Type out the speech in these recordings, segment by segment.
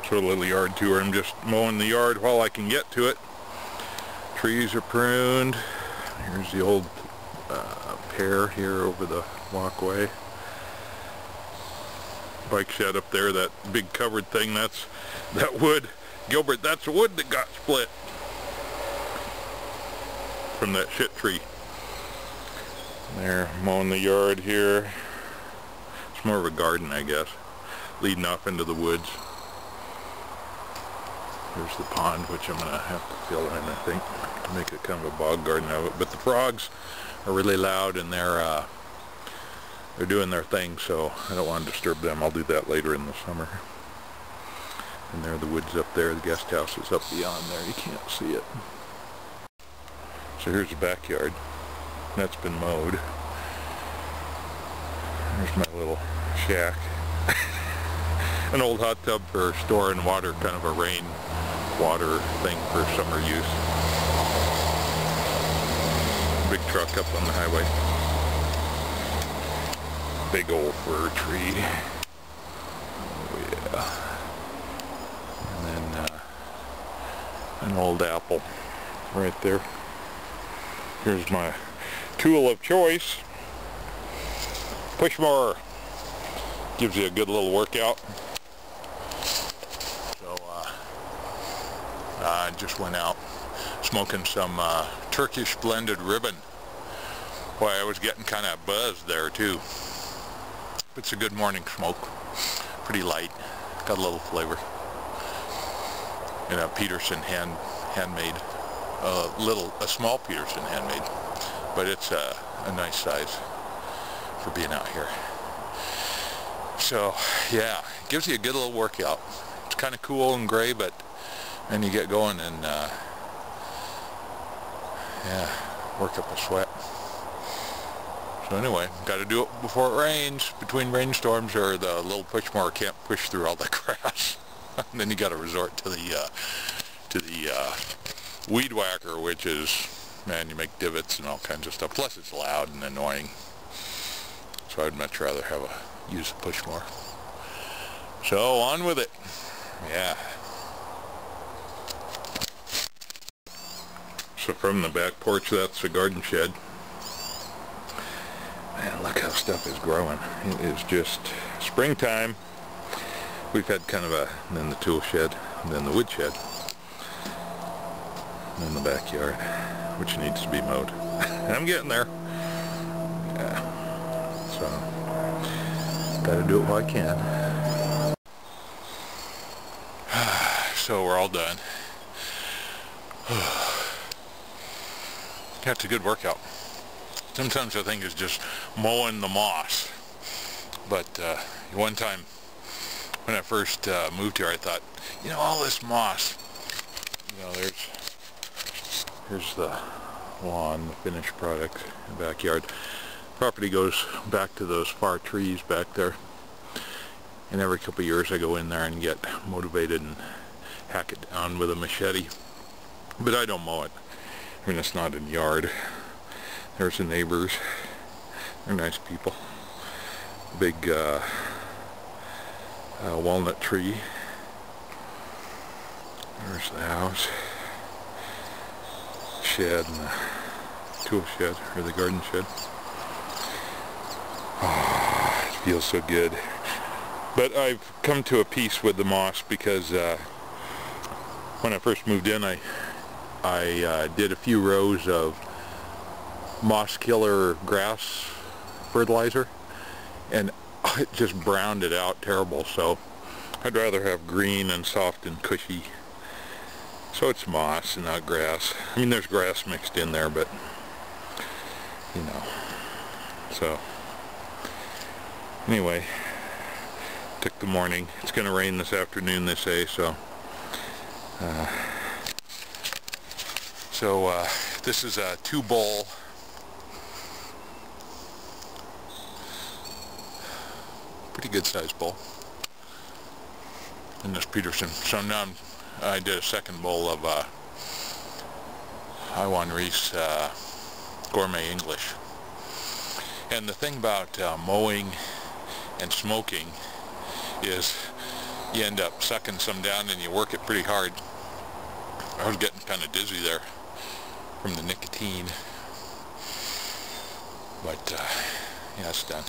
So a little yard tour. I'm just mowing the yard while I can get to it. Trees are pruned. Here's the old pear here over the walkway. Bike shed up there, that big covered thing, that's that wood. Gilbert, that's the wood that got split from that shit tree. There, mowing the yard here. It's more of a garden, I guess, leading off into the woods. There's the pond, which I'm going to have to fill in, I think, to make it kind of a bog garden of it. But the frogs are really loud, and they're doing their thing, so I don't want to disturb them. I'll do that later in the summer. And there are the woods up there. The guest house is up beyond there. You can't see it. So here's the backyard. That's been mowed. There's my little shack. An old hot tub for storing water, kind of a rain water thing for summer use. Big truck up on the highway. Big old fir tree. Oh yeah. And then an old apple right there. Here's my tool of choice. Push mower. Gives you a good little workout. So I just went out smoking some Turkish Blended Ribbon. Boy, I was getting kind of buzzed there too. It's a good morning smoke. Pretty light. Got a little flavor. And a Peterson handmade. A small Peterson handmade. But it's a nice size for being out here. So yeah, gives you a good little workout. It's kind of cool and gray, but then you get going and yeah, work up a sweat. So anyway, got to do it before it rains, between rainstorms, or the little push mower can't push through all the grass. And then you got to resort to the weed whacker, which is, man, you make divots and all kinds of stuff. Plus it's loud and annoying. So I'd much rather use a push mower. So on with it. Yeah. So from the back porch, that's the garden shed. Man, look how stuff is growing. It is just springtime. We've had kind of and then the tool shed, and then the wood shed, and then the backyard, which needs to be mowed. I'm getting there. Yeah. So, gotta do it while I can. So we're all done. That's a good workout. Sometimes I think it's just mowing the moss. But one time when I first moved here, I thought, you know, all this moss. You know, here's the lawn, the finished product, the backyard. Property goes back to those far trees back there. And every couple of years I go in there and get motivated and hack it down with a machete. But I don't mow it. I mean, it's not in the yard. There's the neighbors. They're nice people. Big walnut tree. There's the house. Shed and the tool shed, or the garden shed. Oh, it feels so good. But I've come to a peace with the moss because when I first moved in, I did a few rows of moss killer grass fertilizer, and it just browned it out terrible. So I'd rather have green and soft and cushy. So it's moss and not grass. I mean, there's grass mixed in there, but you know. So anyway, took the morning. It's going to rain this afternoon, they say, so this is a 2-bowl pretty good sized bowl in this Peterson. So now I did a second bowl of Iwan Reese Gourmet English. And the thing about mowing and smoking is you end up sucking some down and you work it pretty hard. I was getting kind of dizzy there from the nicotine. But yeah, it's done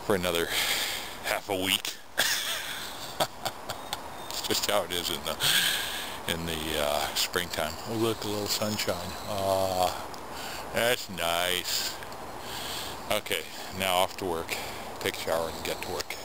for another half a week. It's just how it is in the springtime. Oh look, a little sunshine. That's nice. Okay, now off to work. Take a shower and get to work.